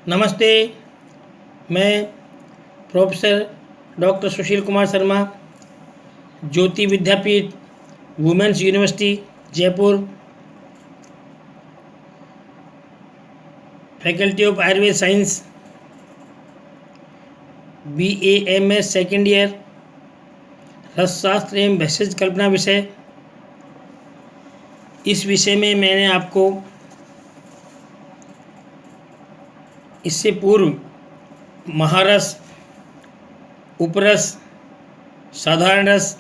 नमस्ते। मैं professor doctor Sushil Kumar Sharma, Jyoti Vidyapeeth women's university Jaipur, faculty of Ayurveda science, BAMS second year, रसशास्त्र एवं भेषज कल्पना विषय। इस विषय में मैंने आपको इससे पूर्व महारस, उपरस, साधारण रस,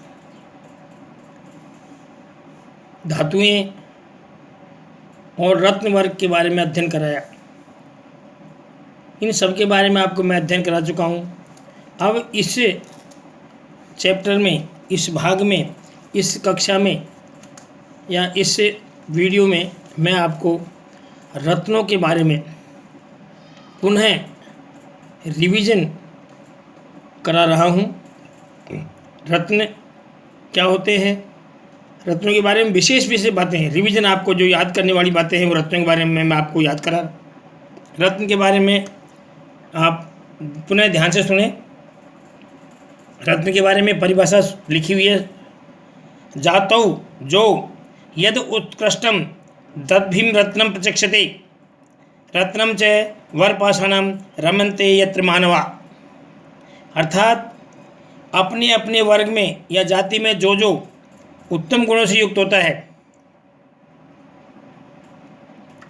धातुएं और रत्न वर्ग के बारे में अध्ययन कराया। इन सब के बारे में आपको मैं अध्ययन करा चुका हूँ। अब इस चैप्टर में, इस भाग में, इस कक्षा में या इस वीडियो में मैं आपको रत्नों के बारे में पुनः रिवीजन करा रहा हूँ। रत्न क्या होते हैं, रत्नों के बारे में विशेष बातें हैं। रिवीजन, आपको जो याद करने वाली बातें हैं वो रत्नों के बारे में मैं आपको याद करा। रत्न के बारे में आप पुनः ध्यान से सुने। रत्न के बारे में परिभाषा लिखी हुई है। जातौ जो यद उत्कृष्टम दद्भिम रत्नम प्रचक्षते रत्नम च वरपाषाणम रमन्ते यत्र मानवा। अर्थात अपने अपने वर्ग में या जाति में जो जो उत्तम गुणों से युक्त होता है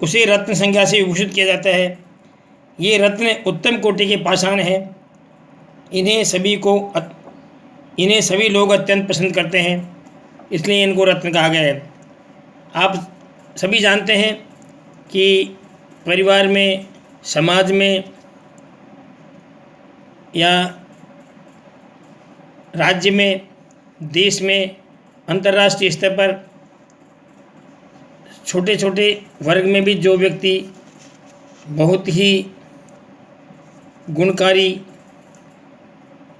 उसे रत्न संज्ञा से विभूषित किया जाता है। ये रत्न उत्तम कोटि के पाषाण हैं। इन्हें सभी लोग अत्यंत पसंद करते हैं, इसलिए इनको रत्न कहा गया है। आप सभी जानते हैं कि परिवार में, समाज में या राज्य में, देश में, अंतर्राष्ट्रीय स्तर पर छोटे छोटे वर्ग में भी जो व्यक्ति बहुत ही गुणकारी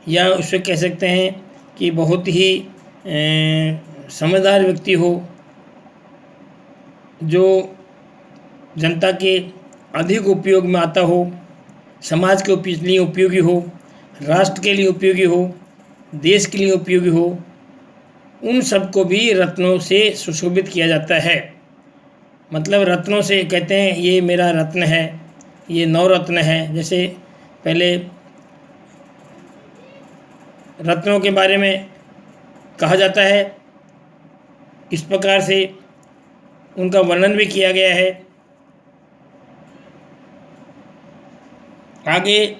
या उसे कह सकते हैं कि बहुत ही समझदार व्यक्ति हो, जो जनता के अधिक उपयोग में आता हो, समाज के लिए उपयोगी हो, राष्ट्र के लिए उपयोगी हो, देश के लिए उपयोगी हो, उन सबको भी रत्नों से सुशोभित किया जाता है। मतलब रत्नों से कहते हैं ये मेरा रत्न है, ये नवरत्न है। जैसे पहले रत्नों के बारे में कहा जाता है, इस प्रकार से उनका वर्णन भी किया गया है। आगे,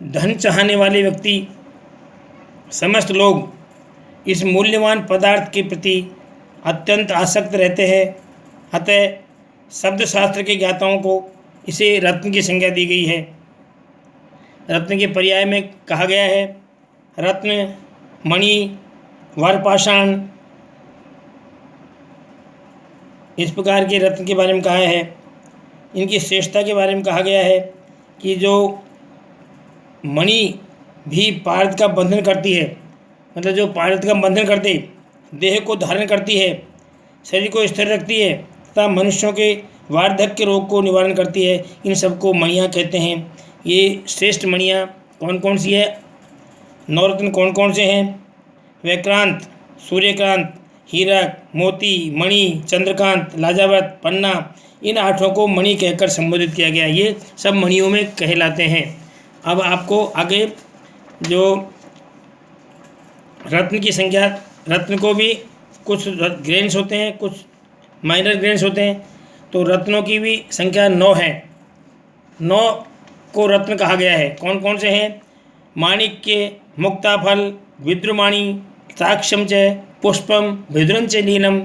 धन चाहने वाले व्यक्ति, समस्त लोग इस मूल्यवान पदार्थ के प्रति अत्यंत आसक्त रहते हैं। अतः शब्द शास्त्र के ज्ञाताओं को इसे रत्न की संज्ञा दी गई है। रत्न के पर्याय में कहा गया है रत्न, मणि, वरपाषाण। इस प्रकार के रत्न के बारे में कहा है। इनकी श्रेष्ठता के बारे में कहा गया है कि जो मणि भी पारद का बंधन करती है, मतलब जो पारद का बंधन करते, देह को धारण करती है, शरीर को स्थिर रखती है तथा मनुष्यों के वार्धक्य रोग को निवारण करती है, इन सबको मणियाँ कहते हैं। ये श्रेष्ठ मणियाँ कौन कौन सी है, नवरत्न कौन कौन से हैं? वैक्रांत, सूर्यकांत, हीरक, मोती, मणि, चंद्रकांत, लाजावत, पन्ना, इन आठों को मणि कहकर संबोधित किया गया। ये सब मणियों में कहलाते हैं। अब आपको आगे जो रत्न की संख्या, रत्न को भी कुछ ग्रेन्स होते हैं, कुछ माइनर ग्रेन्स होते हैं, तो रत्नों की भी संख्या 9 है। 9 को रत्न कहा गया है। कौन कौन से हैं? माणिक्य, मुक्ताफल, विद्रुमाणी, साक्ष्यम च पुष्पम, विद्रुं च नीलम,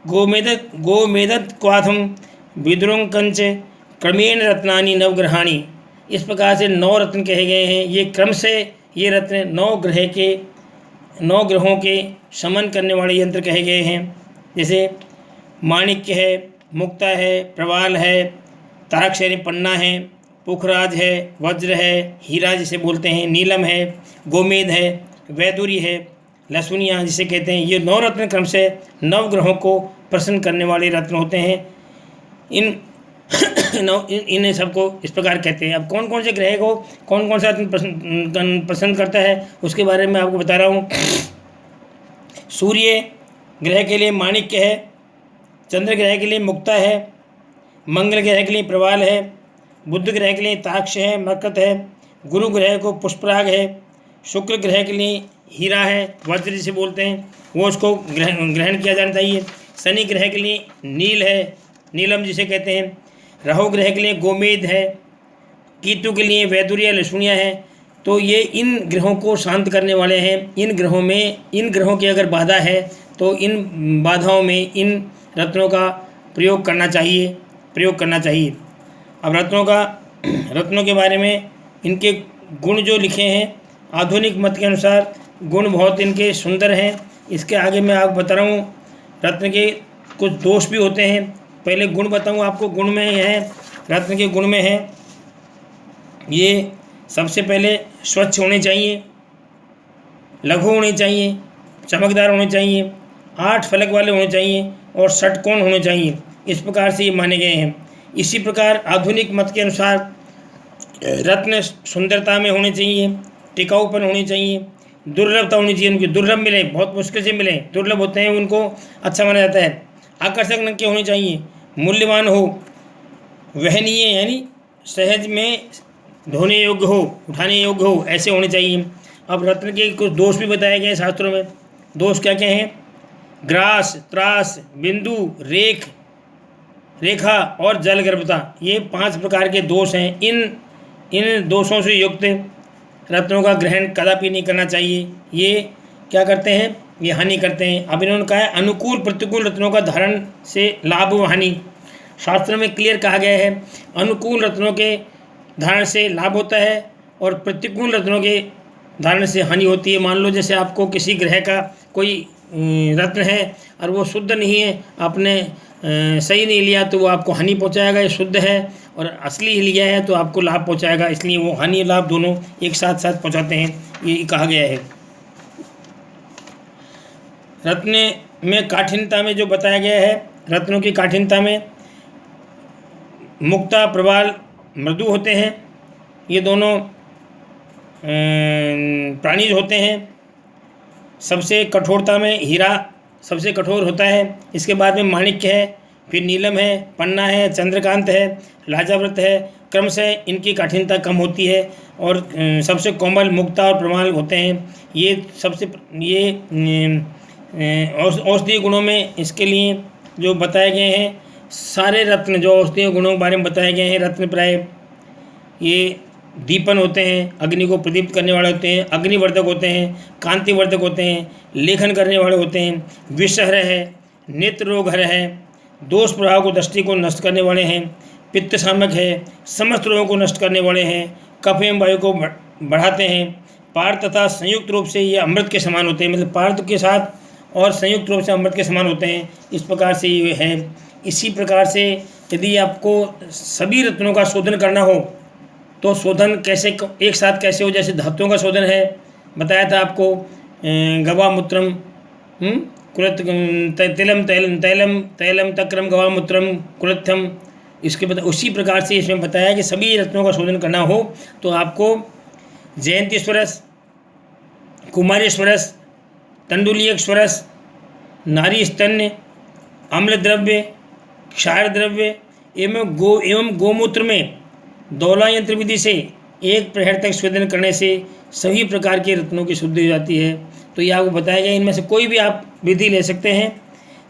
गोमेदत क्वाथम, विद्रुंकंच, क्रमेण रत्नानि नवग्रहाणि। इस प्रकार से 9 रत्न कहे गए हैं। ये क्रम से ये रत्न 9 ग्रहों के शमन करने वाले यंत्र कहे गए हैं। जैसे माणिक्य है, मुक्ता है, प्रवाल है, तारक्ष यानी पन्ना है, पुखराज है, वज्र है, हीरा जिसे बोलते हैं, नीलम है, गोमेद है, वैदुरी है, लसुनिया जिसे कहते हैं। ये 9 रत्न क्रम से 9 ग्रहों को प्रसन्न करने वाले रत्न होते हैं। इन इन्हें सबको इस प्रकार कहते हैं। अब कौन कौन से ग्रह को कौन कौन सा रत्न पसंद करता है उसके बारे में आपको बता रहा हूँ। सूर्य ग्रह के लिए माणिक्य है, चंद्र ग्रह के लिए मुक्ता है, मंगल ग्रह के लिए प्रवाल है, बुध ग्रह के लिए ताक्ष है, मरकत है, गुरु ग्रह को पुष्पराग है, शुक्र ग्रह के लिए हीरा है, वज्र जिसे बोलते हैं वो उसको ग्रहण किया जाना चाहिए। शनि ग्रह के लिए नील है, नीलम जिसे कहते हैं। राहु ग्रह के लिए गोमेद है, कीतु के लिए वैदुर्य लहसुनिया है। तो ये इन ग्रहों को शांत करने वाले हैं। इन ग्रहों की अगर बाधा है तो इन बाधाओं में इन रत्नों का प्रयोग करना चाहिए। अब रत्नों के बारे में इनके गुण जो लिखे हैं, आधुनिक मत के अनुसार गुण बहुत इनके सुंदर हैं। इसके आगे मैं आपको बता रहा हूँ रत्न के कुछ दोष भी होते हैं। पहले गुण बताऊँ आपको। गुण में है, रत्न के गुण में है, ये सबसे पहले स्वच्छ होने चाहिए, लघु होने चाहिए, चमकदार होने चाहिए, 8 फलक वाले होने चाहिए और षटकोण होने चाहिए। इस प्रकार से ये माने गए हैं। इसी प्रकार आधुनिक मत के अनुसार रत्न सुंदरता में होने चाहिए, टिकाऊपन होनी चाहिए, दुर्लभता होनी चाहिए। उनकी दुर्लभ मिले, बहुत मुश्किल से मिले, दुर्लभ होते हैं उनको अच्छा माना जाता है। आकर्षक रंग के होने चाहिए, मूल्यवान हो, वहनीय यानी सहज में धोने योग्य हो, उठाने योग्य हो, ऐसे होने चाहिए। अब रत्न के कुछ दोष भी बताए गए हैं शास्त्रों में। दोष क्या क्या हैं? ग्रास, त्रास, बिंदु, रेखा और जलगर्भता, ये 5 प्रकार के दोष हैं। इन दोषों से युक्त रत्नों का ग्रहण कदापि नहीं करना चाहिए। ये क्या करते हैं? ये हानि करते हैं। अब इन्होंने कहा है अनुकूल प्रतिकूल रत्नों का धारण से लाभ व हानि। शास्त्र में क्लियर कहा गया है अनुकूल रत्नों के धारण से लाभ होता है और प्रतिकूल रत्नों के धारण से हानि होती है। मान लो जैसे आपको किसी ग्रह का कोई रत्न है और वो शुद्ध नहीं है, आपने सही नहीं लिया तो वो आपको हानि पहुंचाएगा। ये शुद्ध है और असली ही लिया है तो आपको लाभ पहुंचाएगा। इसलिए वो हानि लाभ दोनों एक साथ पहुंचाते हैं, ये कहा गया है। रत्न में काठिन्यता में जो बताया गया है, रत्नों की काठिन्यता में मुक्ता प्रवाल मृदु होते हैं। ये दोनों प्राणीज होते हैं। सबसे कठोरता में हीरा सबसे कठोर होता है। इसके बाद में माणिक्य है, फिर नीलम है, पन्ना है, चंद्रकांत है, लाजावृत है। क्रमशः इनकी कठिनता कम होती है और सबसे कोमल मुक्ता और प्रमाल होते हैं। ये औषधीय गुणों में इसके लिए जो बताए गए हैं सारे रत्न जो औषधीय गुणों के बारे में बताए गए हैं, रत्न प्राय ये दीपन होते हैं, अग्नि को प्रदीप्त करने वाले होते हैं, अग्निवर्धक होते हैं, कांतिवर्धक होते हैं, लेखन करने वाले होते हैं, विषहर है, नेत्र रोगहर है, दोष प्रभाव को दृष्टि को नष्ट करने वाले हैं, पित्त शामक है, समस्त रोगों को नष्ट करने वाले हैं, कफ एवं वायु को बढ़ाते हैं। पार्थ तथा संयुक्त रूप से ये अमृत के समान होते हैं, मतलब पार्थ के साथ और संयुक्त रूप से अमृत के समान होते हैं। इस प्रकार से ये है। इसी प्रकार से यदि आपको सभी रत्नों का शोधन करना हो तो शोधन कैसे एक साथ कैसे हो? जैसे धातुओं का शोधन है, बताया था आपको, गवामूत्रम कुलत तिलम तैलम तक्रम गवामूत्रम कुलथम। इसके बाद उसी प्रकार से इसमें बताया कि सभी रत्नों का शोधन करना हो तो आपको जयंतीश्वरस, कुमारेश्वरस, तंडुलीयश्वरस, नारी स्तन्य, अम्ल द्रव्य, क्षार द्रव्य एवं गोमूत्र में दौला यंत्र विधि से 1 प्रहर तक शोधन करने से सभी प्रकार के रत्नों की शुद्धि हो जाती है। तो ये आपको बताया गया। इनमें से कोई भी आप विधि ले सकते हैं।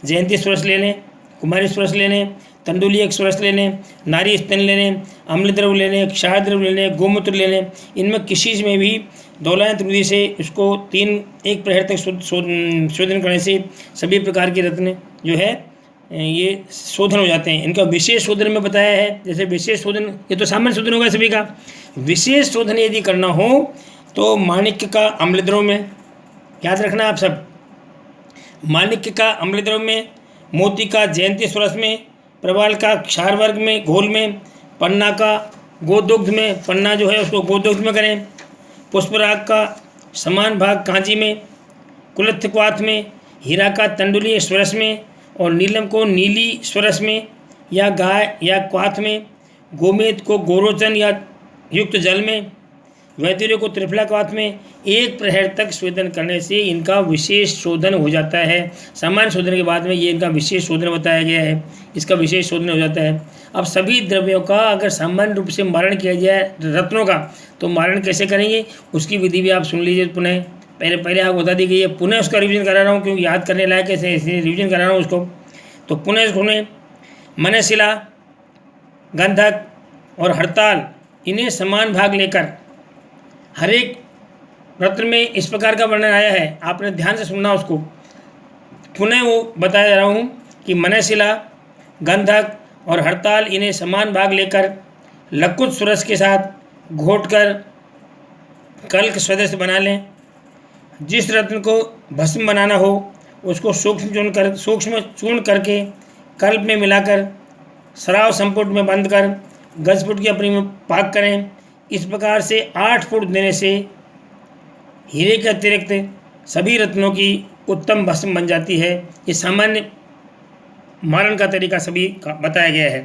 जयंती स्वरस ले लें, कुमारी स्वरस ले लें, तंडुलीय स्वरस ले लें, नारी स्तन ले लें, अम्ल द्रव्य ले लें, क्षार द्रव्य ले लें, गोमूत्र ले लें। इनमें किसी में भी दौला यंत्र विधि से इसको 1 प्रहर तक शोधन करने से सभी प्रकार के रत्न जो है ये शोधन हो जाते हैं। इनका विशेष शोधन में बताया है। जैसे विशेष शोधन, ये तो सामान्य शोधन होगा सभी का। विशेष शोधन यदि करना हो तो माणिक्य का अम्ल द्रव्य में, याद रखना आप सब, माणिक्य का अम्ल द्रव्य में, मोती का जयंती स्वरस में, प्रवाल का क्षार वर्ग में घोल में, पन्ना का गोदुग्ध में, पन्ना जो है उसको गोदुग्ध में करें, पुष्पराग का समान भाग कांजी में, कुलत्थ क्वाथ में, हीरा का तंडुलीय स्वरस में और नीलम को नीली स्वरस में या गाय या क्वाथ में, गोमेद को गोरोचन या युक्त जल में, वैदुर्य को त्रिफलाकवात में 1 प्रहर तक शोधन करने से इनका विशेष शोधन हो जाता है। सामान्य शोधन के बाद में ये इनका विशेष शोधन बताया गया है, इसका विशेष शोधन हो जाता है। अब सभी द्रव्यों का अगर सामान्य रूप से मारण किया जाए रत्नों का, तो मारण कैसे करेंगे उसकी विधि भी आप सुन लीजिए पुनः। पहले आपको बता दी गई है, पुनः उसका रिविजन करा रहा हूँ क्योंकि याद करने लायक कैसे इसलिए रिविजन करा रहा हूँ उसको। तो पुनः सुने, मनशिला, गंधक और हड़ताल इन्हें समान भाग लेकर, हर एक रत्न में इस प्रकार का वर्णन आया है, आपने ध्यान से सुनना उसको। पुनः वो बताया जा रहा हूँ कि मनशिला, गंधक और हड़ताल इन्हें समान भाग लेकर लकुत सुरस के साथ घोटकर कल्क सदृश बना लें। जिस रत्न को भस्म बनाना हो उसको सूक्ष्म चूर्ण करके कल्प में मिलाकर शराब संपुट में बंद कर गजपुट की अपनी में पाक करें। इस प्रकार से 8 फुट देने से हीरे के अतिरिक्त सभी रत्नों की उत्तम भस्म बन जाती है। ये सामान्य मारण का तरीका सभी का बताया गया है।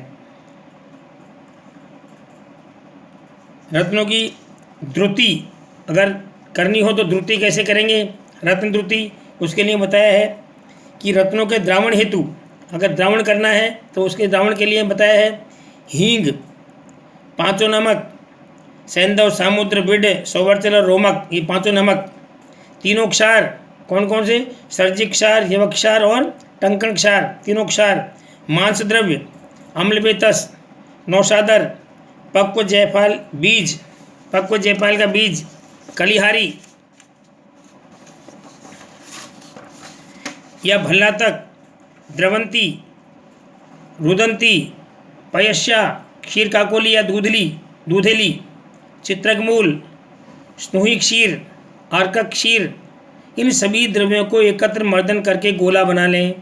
रत्नों की द्रुति अगर करनी हो तो द्रुति कैसे करेंगे, रत्न द्रुति, उसके लिए बताया है कि रत्नों के द्रावण हेतु अगर द्रावण करना है तो उसके द्रावण के लिए बताया है हींग, 5 नमक, सेंधव, सामुद्र, बिड, सौवर्चल और रोमक, ये 5 नमक, 3 क्षार, कौन कौन से, सर्जिक क्षार, यवक क्षार और टंकण क्षार, 3 क्षार, मांस द्रव्य, अम्लवेतस, नौशादर, पक्व जयफल बीज, पक्व जयफल का बीज, कलिहारी या भल्लातक, द्रवंती, रुदंती, पयस्या, क्षीर काकोली या दूधेली, चित्रकमूल, स्नुही क्षीर, अर्कक क्षीर, इन सभी द्रव्यों को एकत्र मर्दन करके गोला बना लें।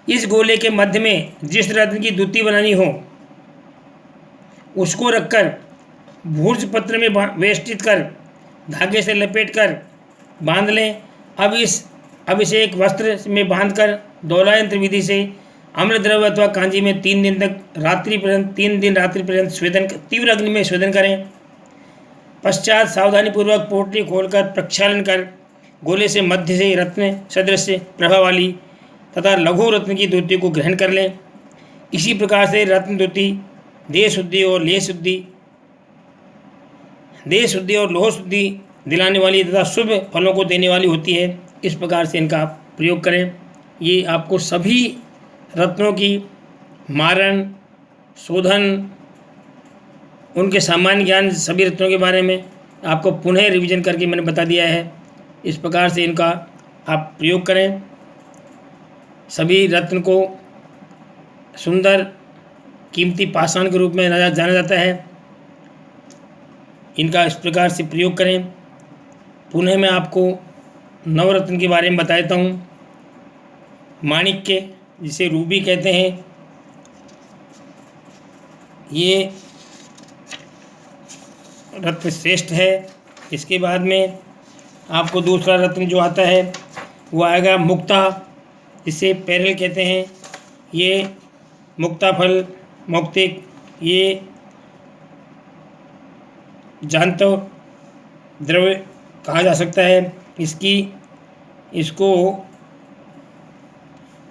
इस गोले के मध्य में जिस रत्न की द्युति बनानी हो उसको रखकर भूर्ज पत्र में वेष्टित कर धागे से लपेट कर बांध लें। अब इसे एक वस्त्र में बांधकर दौलायंत्र विधि से अम्ल द्रव्य अथवा कांजी में 3 दिन रात्रि पर्यंत स्वेदन, तीव्र अग्नि में स्वेदन करें। पश्चात सावधानीपूर्वक पोटली खोलकर प्रक्षालन कर गोले से मध्य से रत्न सदृश प्रभा वाली तथा लघु रत्न की द्युति को ग्रहण कर लें। इसी प्रकार से रत्न द्युति देह शुद्धि और लोह शुद्धि दिलाने वाली तथा शुभ फलों को देने वाली होती है। इस प्रकार से इनका आप प्रयोग करें। ये आपको सभी रत्नों की मारण, शोधन, उनके सामान्य ज्ञान, सभी रत्नों के बारे में आपको पुनः रिवीजन करके मैंने बता दिया है। इस प्रकार से इनका आप प्रयोग करें। सभी रत्न को सुंदर कीमती पाषाण के रूप में जाना जाता है। इनका इस प्रकार से प्रयोग करें। पुनः मैं आपको नवरत्न के बारे में बता देता हूँ। माणिक्य, जिसे रूबी कहते हैं, ये रत्न श्रेष्ठ है। इसके बाद में आपको दूसरा रत्न जो आता है वो आएगा मुक्ता, इसे पेरल कहते हैं। ये मुक्ता फल, मौक्तिक, ये जानतो द्रव्य कहा जा सकता है। इसको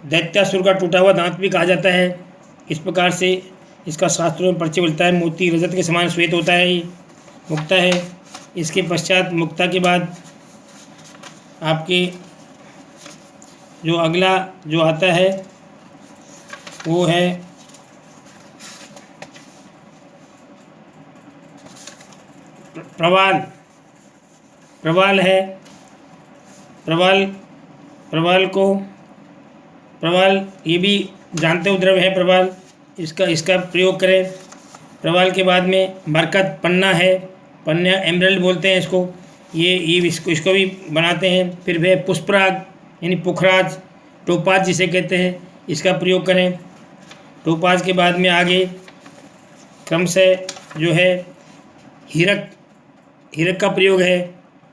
दैत्यासुर का टूटा हुआ दांत भी कहा जाता है। इस प्रकार से इसका शास्त्रों में परिचय मिलता है। मोती रजत के समान श्वेत होता है, ये मुक्ता है। इसके पश्चात मुक्ता के बाद आपके जो अगला जो आता है वो है प्रवाल। प्रवाल है, प्रवाल ये भी जानते हो द्रव्य है प्रवाल, इसका प्रयोग करें। प्रवाल के बाद में बरकत, पन्ना है, पन्ना एमरल्ड बोलते हैं इसको, ये इसको भी बनाते हैं। फिर वह पुष्पराग यानी पुखराज, टोपाज जिसे कहते हैं, इसका प्रयोग करें। टोपाज के बाद में आगे क्रमशः जो है हीरक का प्रयोग है।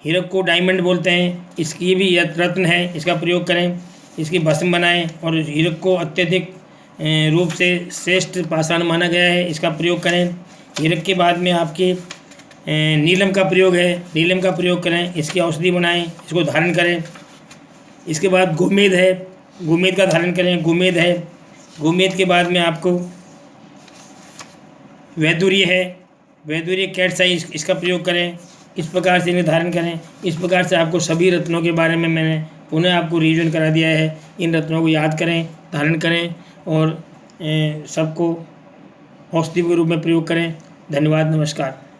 हीरक को डायमंड बोलते हैं, इसकी भी रत्न है, इसका प्रयोग करें। इसकी भस्म बनाएं और हीरक को अत्यधिक रूप से श्रेष्ठ पाषाण माना गया है, इसका प्रयोग करें। हीरक के बाद में आपके नीलम का प्रयोग है, नीलम का प्रयोग करें, इसकी औषधि बनाएं, इसको धारण करें। इसके बाद गोमेद है, गोमेद का धारण करें, गोमेद है। गोमेद के बाद में आपको वैदुर्य है, वैदुर्य कैटसाई, इसका प्रयोग करें। इस प्रकार से इन्हें धारण करें। इस प्रकार से आपको सभी रत्नों के बारे में मैंने पुनः आपको रिवीजन करा दिया है। इन रत्नों को याद करें, धारण करें और सबको औषधि के रूप में प्रयोग करें। धन्यवाद, नमस्कार।